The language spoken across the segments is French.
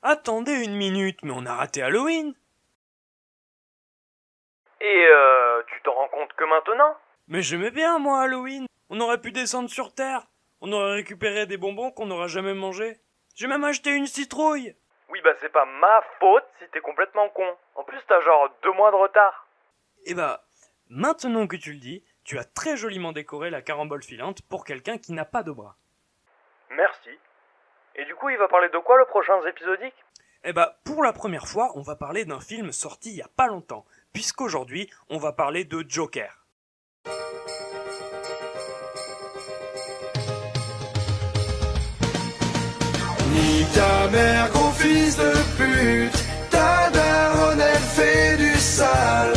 Attendez une minute, mais on a raté Halloween. Et tu t'en rends compte que maintenant? Mais j'aimais bien, moi, Halloween. On aurait pu descendre sur Terre. On aurait récupéré des bonbons qu'on n'aura jamais mangés. J'ai même acheté une citrouille. Oui, bah c'est pas ma faute si t'es complètement con. En plus, t'as genre 2 mois de retard. Eh bah, maintenant que tu le dis, tu as très joliment décoré la carambole filante pour quelqu'un qui n'a pas de bras. Merci. Et du coup, il va parler de quoi le prochain épisodique? Eh bah, pour la première fois, on va parler d'un film sorti il y a pas longtemps, puisqu'aujourd'hui, on va parler de Joker. Nique ta mère, gros fils de pute, ta daronne elle fait du sale.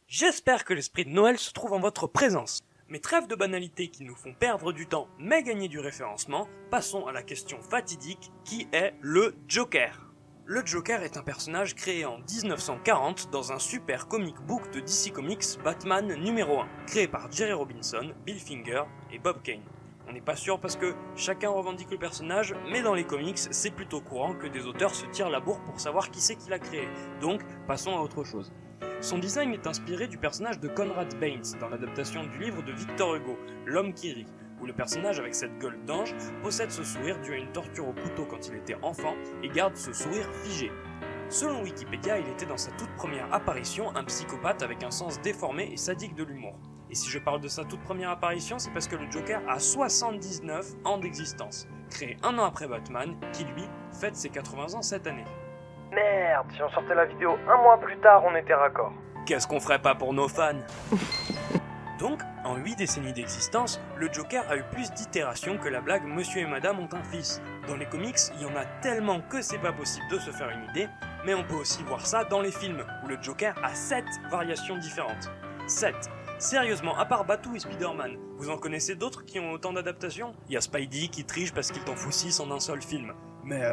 J'espère que l'esprit de Noël se trouve en votre présence. Mais trêve de banalités qui nous font perdre du temps mais gagner du référencement, passons à la question fatidique qui est le Joker. Le Joker est un personnage créé en 1940 dans un super comic book de DC Comics Batman numéro 1, créé par Jerry Robinson, Bill Finger et Bob Kane. On n'est pas sûr parce que chacun revendique le personnage, mais dans les comics, c'est plutôt courant que des auteurs se tirent la bourre pour savoir qui c'est qui l'a créé. Donc, passons à autre chose. Son design est inspiré du personnage de Conrad Baines dans l'adaptation du livre de Victor Hugo, L'homme qui rit, où le personnage avec cette gueule d'ange possède ce sourire dû à une torture au couteau quand il était enfant et garde ce sourire figé. Selon Wikipédia, il était dans sa toute première apparition un psychopathe avec un sens déformé et sadique de l'humour. Et si je parle de sa toute première apparition, c'est parce que le Joker a 79 ans d'existence, créé un an après Batman, qui lui fête ses 80 ans cette année. Merde, si on sortait la vidéo 1 mois plus tard, on était raccord. Qu'est-ce qu'on ferait pas pour nos fans? Donc, en 8 décennies d'existence, le Joker a eu plus d'itérations que la blague Monsieur et Madame ont un fils. Dans les comics, il y en a tellement que c'est pas possible de se faire une idée, mais on peut aussi voir ça dans les films, où le Joker a 7 variations différentes. 7. Sérieusement, à part Batou et Spider-Man, vous en connaissez d'autres qui ont autant d'adaptations? Il y a Spidey qui triche parce qu'il t'en fout 6 en un seul film. Mais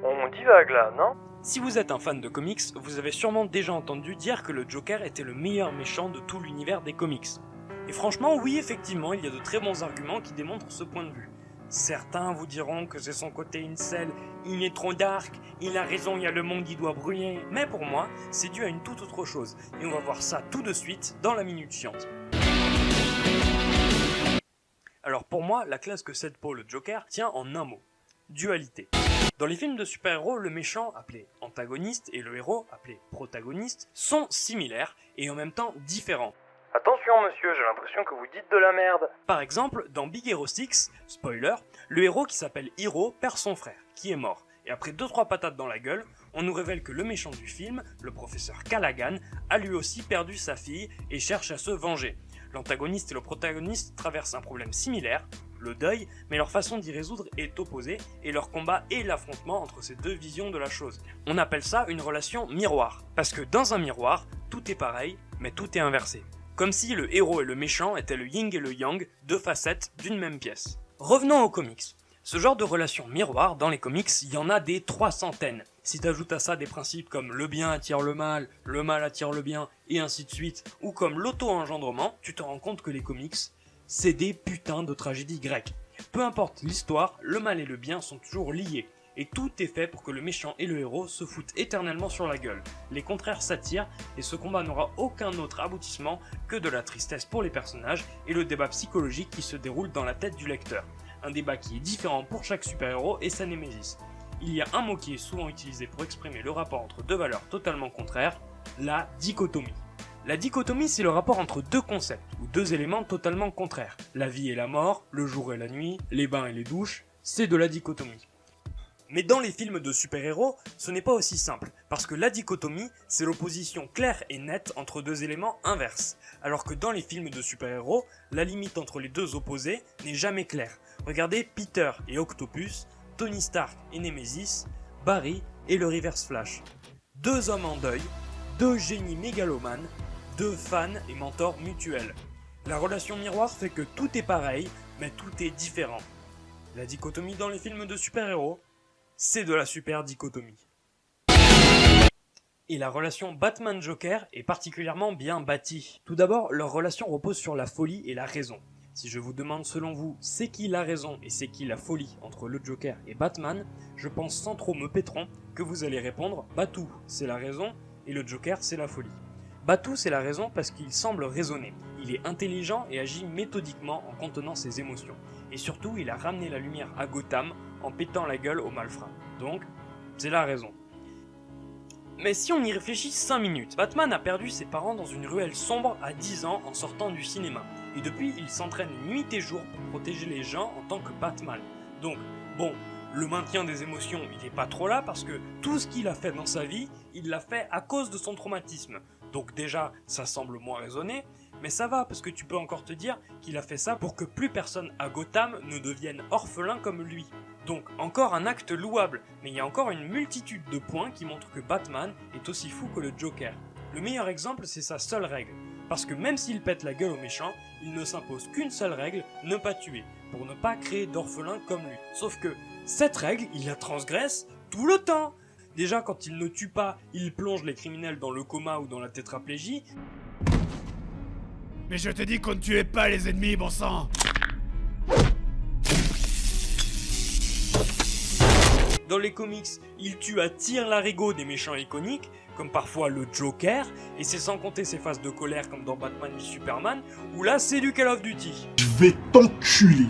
On divague là, non? Si vous êtes un fan de comics, vous avez sûrement déjà entendu dire que le Joker était le meilleur méchant de tout l'univers des comics. Et franchement, oui, effectivement, il y a de très bons arguments qui démontrent ce point de vue. Certains vous diront que c'est son côté incel, il est trop dark, il a raison, il y a le monde qui doit brûler. Mais pour moi, c'est dû à une toute autre chose. Et on va voir ça tout de suite dans la Minute Chiante. Alors pour moi, la classe que cède pour le Joker tient en un mot. Dualité. Dans les films de super-héros, le méchant, appelé antagoniste, et le héros, appelé protagoniste, sont similaires et en même temps différents. Attention monsieur, j'ai l'impression que vous dites de la merde. Par exemple, dans Big Hero 6, spoiler, le héros qui s'appelle Hero perd son frère, qui est mort. Et après 2-3 patates dans la gueule, on nous révèle que le méchant du film, le professeur Callaghan, a lui aussi perdu sa fille et cherche à se venger. L'antagoniste et le protagoniste traversent un problème similaire, le deuil, mais leur façon d'y résoudre est opposée, et leur combat est l'affrontement entre ces deux visions de la chose. On appelle ça une relation miroir, parce que dans un miroir, tout est pareil, mais tout est inversé. Comme si le héros et le méchant étaient le yin et le yang, deux facettes d'une même pièce. Revenons aux comics. Ce genre de relation miroir, dans les comics, il y en a des 300. Si t'ajoutes à ça des principes comme le bien attire le mal attire le bien, et ainsi de suite, ou comme l'auto-engendrement, tu te rends compte que les comics, c'est des putains de tragédies grecques. Peu importe l'histoire, le mal et le bien sont toujours liés, et tout est fait pour que le méchant et le héros se foutent éternellement sur la gueule. Les contraires s'attirent, et ce combat n'aura aucun autre aboutissement que de la tristesse pour les personnages et le débat psychologique qui se déroule dans la tête du lecteur. Un débat qui est différent pour chaque super-héros et sa némésis. Il y a un mot qui est souvent utilisé pour exprimer le rapport entre deux valeurs totalement contraires, la dichotomie. La dichotomie, c'est le rapport entre deux concepts, ou deux éléments totalement contraires. La vie et la mort, le jour et la nuit, les bains et les douches, c'est de la dichotomie. Mais dans les films de super-héros, ce n'est pas aussi simple, parce que la dichotomie, c'est l'opposition claire et nette entre deux éléments inverses, alors que dans les films de super-héros, la limite entre les deux opposés n'est jamais claire. Regardez Peter et Octopus, Tony Stark et Nemesis, Barry et le Reverse Flash. Deux hommes en deuil, deux génies mégalomanes, deux fans et mentors mutuels. La relation miroir fait que tout est pareil, mais tout est différent. La dichotomie dans les films de super-héros, c'est de la super dichotomie. Et la relation Batman-Joker est particulièrement bien bâtie. Tout d'abord, leur relation repose sur la folie et la raison. Si je vous demande selon vous, c'est qui la raison et c'est qui la folie entre le Joker et Batman, je pense sans trop me pétron que vous allez répondre « Batou, c'est la raison et le Joker, c'est la folie ». Batou, c'est la raison parce qu'il semble raisonner. Il est intelligent et agit méthodiquement en contenant ses émotions. Et surtout, il a ramené la lumière à Gotham en pétant la gueule aux malfrats. Donc, c'est la raison. Mais si on y réfléchit 5 minutes, Batman a perdu ses parents dans une ruelle sombre à 10 ans en sortant du cinéma. Et depuis, il s'entraîne nuit et jour pour protéger les gens en tant que Batman. Donc, bon, le maintien des émotions, il n'est pas trop là parce que tout ce qu'il a fait dans sa vie, il l'a fait à cause de son traumatisme. Donc déjà, ça semble moins raisonné, mais ça va parce que tu peux encore te dire qu'il a fait ça pour que plus personne à Gotham ne devienne orphelin comme lui. Donc encore un acte louable, mais il y a encore une multitude de points qui montrent que Batman est aussi fou que le Joker. Le meilleur exemple, c'est sa seule règle. Parce que même s'il pète la gueule aux méchants, il ne s'impose qu'une seule règle, ne pas tuer, pour ne pas créer d'orphelins comme lui. Sauf que cette règle, il la transgresse tout le temps. Déjà, quand il ne tue pas, il plonge les criminels dans le coma ou dans la tétraplégie. Mais je te dis qu'on ne tuait pas les ennemis, bon sang! Dans les comics, il tue à tir-larigot des méchants iconiques, comme parfois le Joker, et c'est sans compter ses phases de colère comme dans Batman v Superman, où là c'est du Call of Duty. Je vais t'enculer.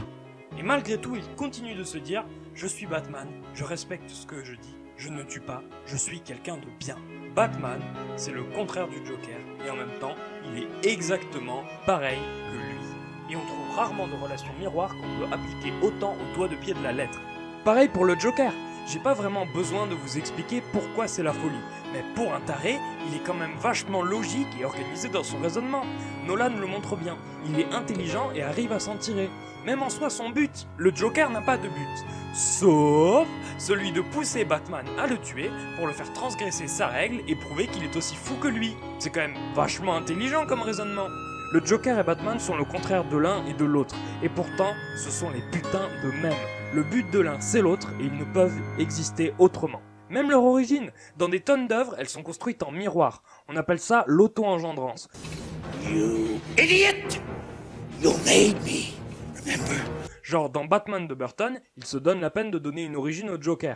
Et malgré tout, il continue de se dire « Je suis Batman, je respecte ce que je dis, je ne tue pas, je suis quelqu'un de bien ». Batman, c'est le contraire du Joker, et en même temps, il est exactement pareil que lui. Et on trouve rarement de relations miroirs qu'on peut appliquer autant au doigt de pied de la lettre. Pareil pour le Joker. J'ai pas vraiment besoin de vous expliquer pourquoi c'est la folie, mais pour un taré, il est quand même vachement logique et organisé dans son raisonnement. Nolan le montre bien, il est intelligent et arrive à s'en tirer. Même en soi son but, le Joker n'a pas de but, sauf celui de pousser Batman à le tuer pour le faire transgresser sa règle et prouver qu'il est aussi fou que lui. C'est quand même vachement intelligent comme raisonnement. Le Joker et Batman sont le contraire de l'un et de l'autre, et pourtant, ce sont les putains de mêmes. Le but de l'un, c'est l'autre, et ils ne peuvent exister autrement. Même leur origine, dans des tonnes d'œuvres, elles sont construites en miroir. On appelle ça l'auto-engendrance. You idiot! You made me, remember? Genre, dans Batman de Burton, il se donne la peine de donner une origine au Joker.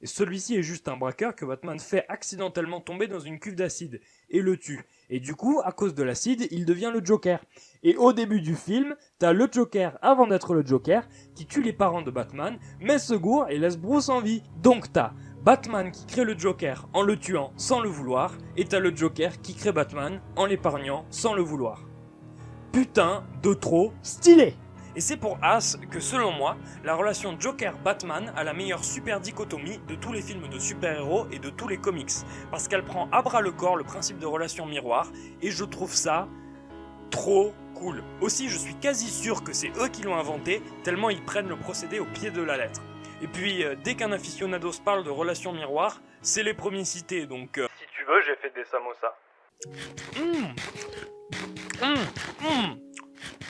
Et celui-ci est juste un braqueur que Batman fait accidentellement tomber dans une cuve d'acide, et le tue. Et du coup, à cause de l'acide, il devient le Joker. Et au début du film, t'as le Joker, avant d'être le Joker, qui tue les parents de Batman, mais se gourre et laisse Bruce en vie. Donc t'as Batman qui crée le Joker en le tuant sans le vouloir, et t'as le Joker qui crée Batman en l'épargnant sans le vouloir. Putain de trop stylé! Et c'est pour As que, selon moi, la relation Joker-Batman a la meilleure super dichotomie de tous les films de super-héros et de tous les comics, parce qu'elle prend à bras le corps le principe de relation miroir, et je trouve ça trop cool. Aussi, je suis quasi sûr que c'est eux qui l'ont inventé, tellement ils prennent le procédé au pied de la lettre. Et puis, dès qu'un aficionados parle de relation miroir, c'est les premiers cités, donc... Si tu veux, j'ai fait des samosas.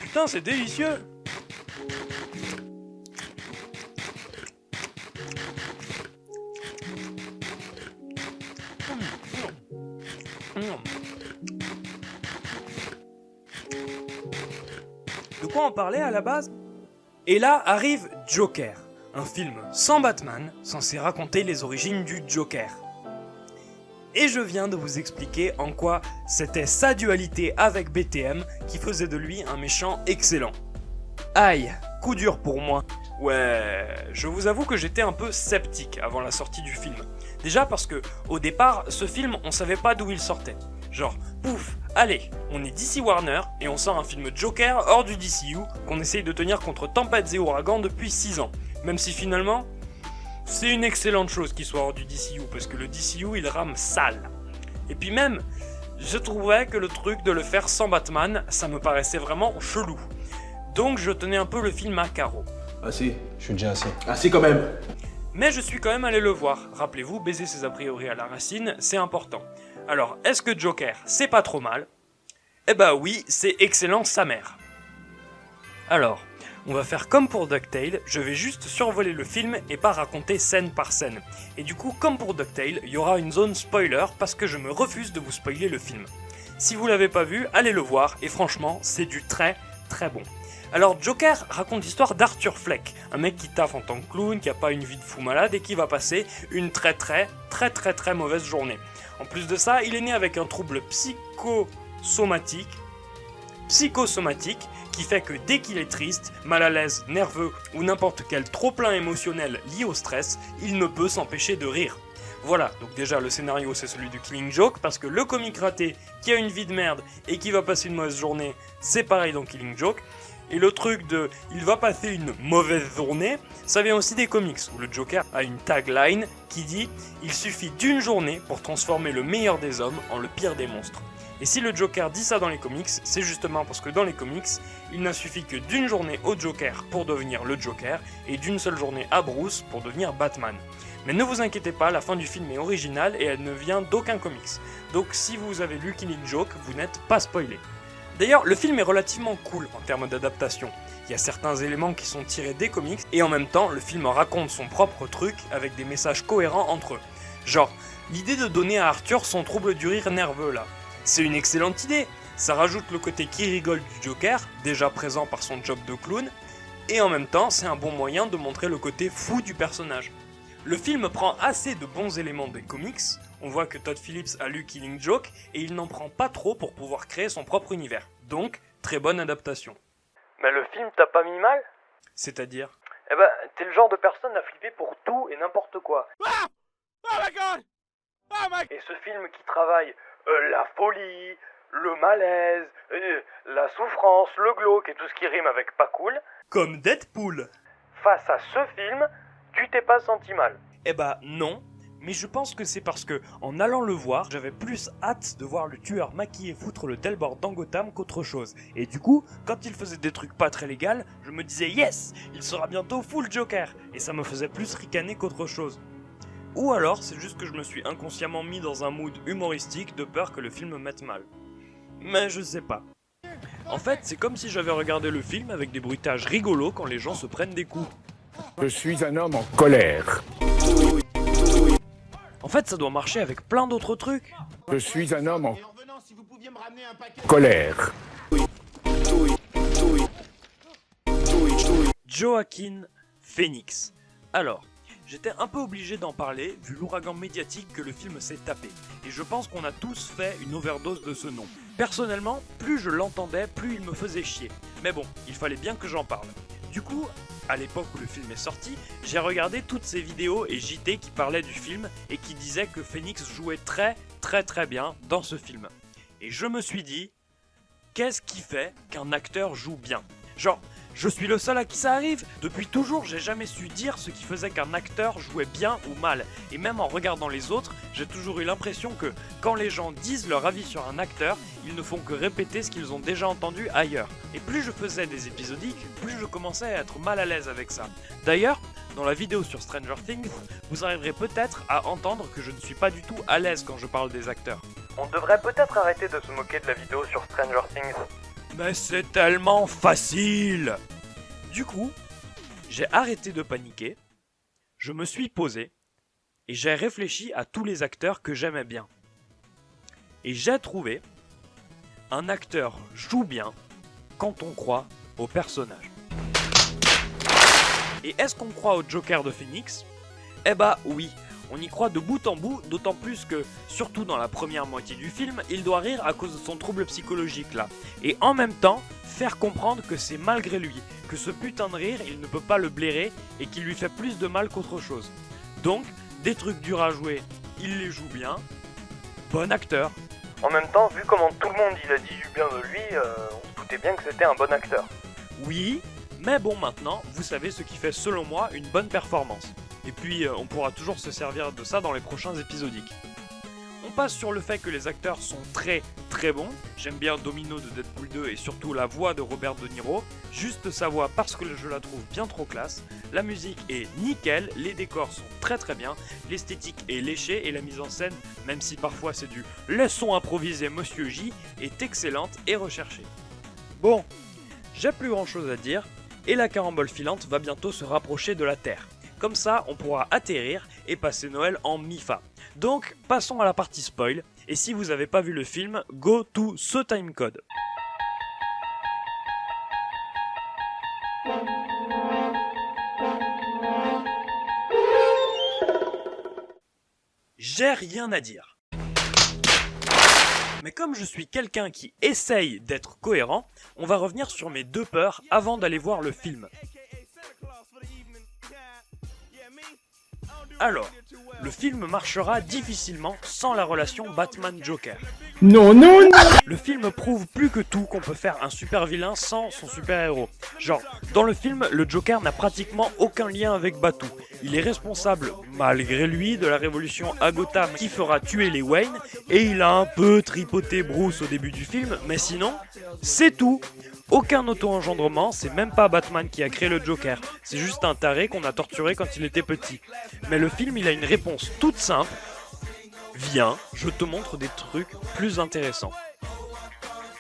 Putain, c'est délicieux! De quoi on parlait à la base? Et là arrive Joker, un film sans Batman, censé raconter les origines du Joker. Et je viens de vous expliquer en quoi c'était sa dualité avec BTM qui faisait de lui un méchant excellent. Aïe, coup dur pour moi. Ouais, je vous avoue que j'étais un peu sceptique avant la sortie du film. Déjà parce que, au départ, ce film, on savait pas d'où il sortait. Genre, pouf, allez, on est DC Warner et on sort un film Joker hors du DCU qu'on essaye de tenir contre tempêtes et ouragans depuis 6 ans. Même si finalement, c'est une excellente chose qu'il soit hors du DCU parce que le DCU il rame sale. Et puis même, je trouvais que le truc de le faire sans Batman, ça me paraissait vraiment chelou. Donc je tenais un peu le film à carreau. Ah si, je suis déjà assis. Assis quand même. Mais je suis quand même allé le voir. Rappelez-vous, baiser ses a priori à la racine, c'est important. Alors, est-ce que Joker, c'est pas trop mal? Eh bah oui, c'est excellent sa mère. Alors, on va faire comme pour DuckTales, je vais juste survoler le film et pas raconter scène par scène. Et du coup, comme pour DuckTales, il y aura une zone spoiler parce que je me refuse de vous spoiler le film. Si vous l'avez pas vu, allez le voir et franchement, c'est du très très bon. Alors Joker raconte l'histoire d'Arthur Fleck, un mec qui taffe en tant que clown, qui a pas une vie de fou malade et qui va passer une très mauvaise journée. En plus de ça, il est né avec un trouble psychosomatique qui fait que dès qu'il est triste, mal à l'aise, nerveux ou n'importe quel trop-plein émotionnel lié au stress, il ne peut s'empêcher de rire. Voilà, donc déjà le scénario c'est celui du Killing Joke, parce que le comique raté qui a une vie de merde et qui va passer une mauvaise journée, c'est pareil dans Killing Joke. Et le truc de « il va passer une mauvaise journée », ça vient aussi des comics, où le Joker a une tagline qui dit « il suffit d'une journée pour transformer le meilleur des hommes en le pire des monstres ». Et si le Joker dit ça dans les comics, c'est justement parce que dans les comics, il n'a suffi que d'une journée au Joker pour devenir le Joker, et d'une seule journée à Bruce pour devenir Batman. Mais ne vous inquiétez pas, la fin du film est originale et elle ne vient d'aucun comics. Donc si vous avez lu Killing Joke, vous n'êtes pas spoilé. D'ailleurs, le film est relativement cool en termes d'adaptation. Il y a certains éléments qui sont tirés des comics, et en même temps, le film raconte son propre truc avec des messages cohérents entre eux. Genre, l'idée de donner à Arthur son trouble du rire nerveux là. C'est une excellente idée. Ça rajoute le côté qui rigole du Joker, déjà présent par son job de clown, et en même temps, c'est un bon moyen de montrer le côté fou du personnage. Le film prend assez de bons éléments des comics, on voit que Todd Phillips a lu Killing Joke, et il n'en prend pas trop pour pouvoir créer son propre univers. Donc, très bonne adaptation. Mais le film t'a pas mis mal? C'est-à-dire? Eh ben, t'es le genre de personne à flipper pour tout et n'importe quoi. Ah! Oh my god! Oh my... Et ce film qui travaille la folie, le malaise, la souffrance, le glauque et tout ce qui rime avec pas cool, Comme Deadpool. face à ce film, tu t'es pas senti mal. Eh bah non, mais je pense que c'est parce que, en allant le voir, j'avais plus hâte de voir le tueur maquillé foutre le Delbord dans Gotham qu'autre chose. Et du coup, quand il faisait des trucs pas très légaux, je me disais yes, il sera bientôt full Joker, et ça me faisait plus ricaner qu'autre chose. Ou alors, c'est juste que je me suis inconsciemment mis dans un mood humoristique de peur que le film me mette mal. Mais je sais pas. En fait, c'est comme si j'avais regardé le film avec des bruitages rigolos quand les gens se prennent des coups. Je suis un homme en colère. En fait, ça doit marcher avec plein d'autres trucs. Je suis un homme en colère. Joaquin Phoenix. Alors, j'étais un peu obligé d'en parler vu l'ouragan médiatique que le film s'est tapé. Et je pense qu'on a tous fait une overdose de ce nom. Personnellement, plus je l'entendais, plus il me faisait chier. Mais bon, il fallait bien que j'en parle. Du coup, à l'époque où le film est sorti, j'ai regardé toutes ces vidéos et JT qui parlaient du film et qui disaient que Phoenix jouait très bien dans ce film. Et je me suis dit, qu'est-ce qui fait qu'un acteur joue bien? Genre, je suis le seul à qui ça arrive. Depuis toujours, j'ai jamais su dire ce qui faisait qu'un acteur jouait bien ou mal. Et même en regardant les autres, j'ai toujours eu l'impression que quand les gens disent leur avis sur un acteur, ils ne font que répéter ce qu'ils ont déjà entendu ailleurs. Et plus je faisais des épisodiques, plus je commençais à être mal à l'aise avec ça. D'ailleurs, dans la vidéo sur Stranger Things, vous arriverez peut-être à entendre que je ne suis pas du tout à l'aise quand je parle des acteurs. On devrait peut-être arrêter de se moquer de la vidéo sur Stranger Things. Mais c'est tellement facile! Du coup, j'ai arrêté de paniquer, je me suis posé, et j'ai réfléchi à tous les acteurs que j'aimais bien. Et j'ai trouvé un acteur joue bien quand on croit au personnage. Et est-ce qu'on croit au Joker de Phoenix? Eh bah oui, on y croit de bout en bout, d'autant plus que, surtout dans la première moitié du film, il doit rire à cause de son trouble psychologique là. Et en même temps, faire comprendre que c'est malgré lui, que ce putain de rire, il ne peut pas le blairer et qu'il lui fait plus de mal qu'autre chose. Donc, des trucs durs à jouer, il les joue bien. Bon acteur. En même temps, vu comment tout le monde il a dit du bien de lui, on se doutait bien que c'était un bon acteur. Oui, mais bon maintenant, vous savez ce qui fait selon moi une bonne performance. Et puis, on pourra toujours se servir de ça dans les prochains épisodiques. On passe sur le fait que les acteurs sont très bons. J'aime bien Domino de Deadpool 2 et surtout la voix de Robert De Niro. Juste sa voix parce que je la trouve bien trop classe. La musique est nickel, les décors sont très bien, l'esthétique est léchée et la mise en scène, même si parfois c'est du laissons improviser Monsieur J, est excellente et recherchée. Bon, j'ai plus grand chose à dire et la carambole filante va bientôt se rapprocher de la Terre. Comme ça, on pourra atterrir et passer Noël en MIFA. Donc, passons à la partie spoil. Et si vous n'avez pas vu le film, go to ce timecode. j'ai rien à dire. Mais comme je suis quelqu'un qui essaye d'être cohérent, on va revenir sur mes deux peurs avant d'aller voir le film. Alors, le film marchera difficilement sans la relation Batman-Joker. Non, non, non. Le film prouve plus que tout qu'on peut faire un super vilain sans son super héros. Genre, dans le film, le Joker n'a pratiquement aucun lien avec Batou. Il est responsable, malgré lui, de la révolution à Gotham qui fera tuer les Wayne, et il a un peu tripoté Bruce au début du film, mais sinon, c'est tout. Aucun auto-engendrement, c'est même pas Batman qui a créé le Joker, c'est juste un taré qu'on a torturé quand il était petit. Mais le film, il a une réponse toute simple. Viens, je te montre des trucs plus intéressants.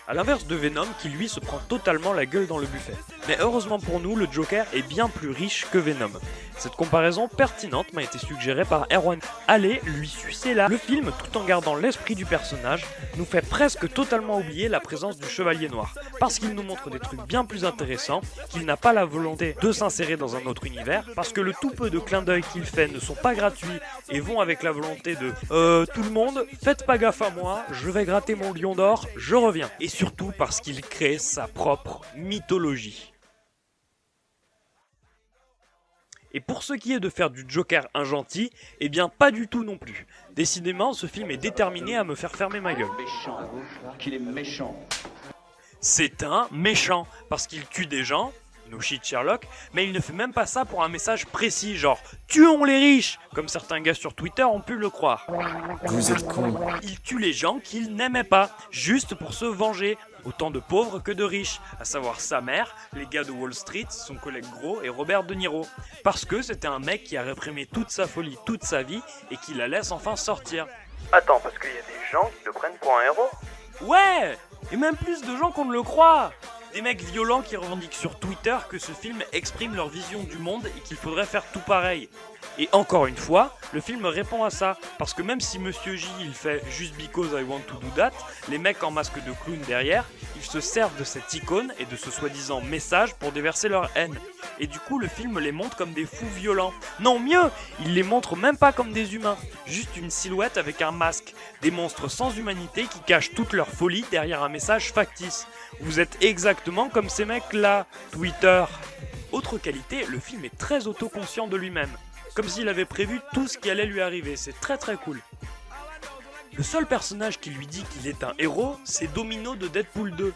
A l'inverse de Venom qui lui se prend totalement la gueule dans le buffet. Mais heureusement pour nous, le Joker est bien plus riche que Venom. Cette comparaison pertinente m'a été suggérée par Erwan. Allez lui sucer là. Le film, tout en gardant l'esprit du personnage, nous fait presque totalement oublier la présence du Chevalier Noir. Parce qu'il nous montre des trucs bien plus intéressants, qu'il n'a pas la volonté de s'insérer dans un autre univers, parce que le tout peu de clins d'œil qu'il fait ne sont pas gratuits et vont avec la volonté de tout le monde, faites pas gaffe à moi, je vais gratter mon lion d'or, je reviens. Et surtout parce qu'il crée sa propre mythologie. Et pour ce qui est de faire du Joker un gentil, eh bien pas du tout non plus. Décidément, ce film est déterminé à me faire fermer ma gueule. Qu'il est méchant. C'est un méchant, parce qu'il tue des gens, no shit Sherlock, mais il ne fait même pas ça pour un message précis, genre « Tuons les riches !» comme certains gars sur Twitter ont pu le croire. Vous êtes con. Il tue les gens qu'il n'aimait pas, juste pour se venger. Autant de pauvres que de riches, à savoir sa mère, les gars de Wall Street, son collègue Gros et Robert De Niro. Parce que c'était un mec qui a réprimé toute sa folie, toute sa vie, et qui la laisse enfin sortir. Attends, parce qu'il y a des gens qui le prennent pour un héros. Ouais! Et même plus de gens qu'on ne le croit! Des mecs violents qui revendiquent sur Twitter que ce film exprime leur vision du monde et qu'il faudrait faire tout pareil. Et encore une fois, le film répond à ça, parce que même si Monsieur J il fait juste because I want to do that, les mecs en masque de clown derrière, ils se servent de cette icône et de ce soi-disant message pour déverser leur haine. Et du coup, le film les montre comme des fous violents. Non, mieux, il les montre même pas comme des humains, juste une silhouette avec un masque, des monstres sans humanité qui cachent toute leur folie derrière un message factice. Vous êtes exactement comme ces mecs-là, Twitter. Autre qualité, le film est très autoconscient de lui-même. Comme s'il avait prévu tout ce qui allait lui arriver, c'est très très cool. Le seul personnage qui lui dit qu'il est un héros, c'est Domino de Deadpool 2.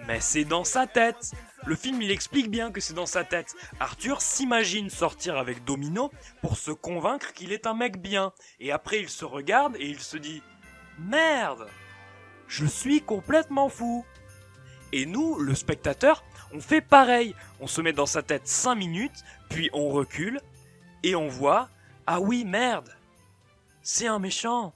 Mais c'est dans sa tête. Le film il explique bien que c'est dans sa tête. Arthur s'imagine sortir avec Domino pour se convaincre qu'il est un mec bien. Et après il se regarde et il se dit « Merde, je suis complètement fou !» Et nous, le spectateur, on fait pareil. On se met dans sa tête 5 minutes, puis on recule, et on voit « Ah oui, merde, c'est un méchant !»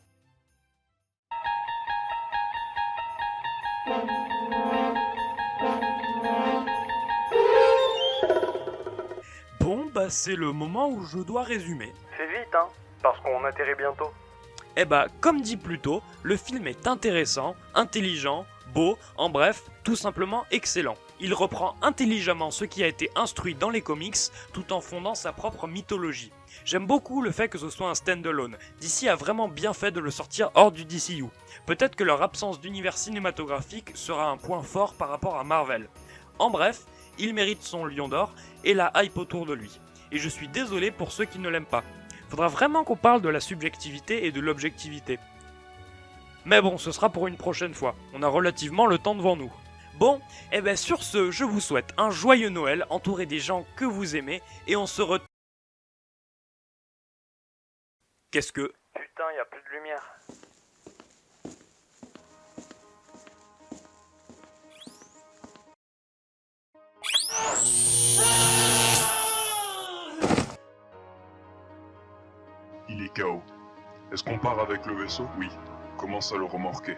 Bon, bah c'est le moment où je dois résumer. Fais vite, hein, parce qu'on atterrit bientôt. Eh bah, comme dit plus tôt, le film est intéressant, intelligent, beau, en bref, tout simplement excellent. Il reprend intelligemment ce qui a été instruit dans les comics, tout en fondant sa propre mythologie. J'aime beaucoup le fait que ce soit un stand-alone. DC a vraiment bien fait de le sortir hors du DCU. Peut-être que leur absence d'univers cinématographique sera un point fort par rapport à Marvel. En bref, il mérite son lion d'or et la hype autour de lui. Et je suis désolé pour ceux qui ne l'aiment pas. Faudra vraiment qu'on parle de la subjectivité et de l'objectivité. Mais bon, ce sera pour une prochaine fois. On a relativement le temps devant nous. Bon, et ben sur ce, je vous souhaite un joyeux Noël entouré des gens que vous aimez et on se retrouve. Qu'est-ce que... Putain, y a plus de lumière. Il est KO. Est-ce qu'on part avec le vaisseau? Oui. Commence à le remorquer.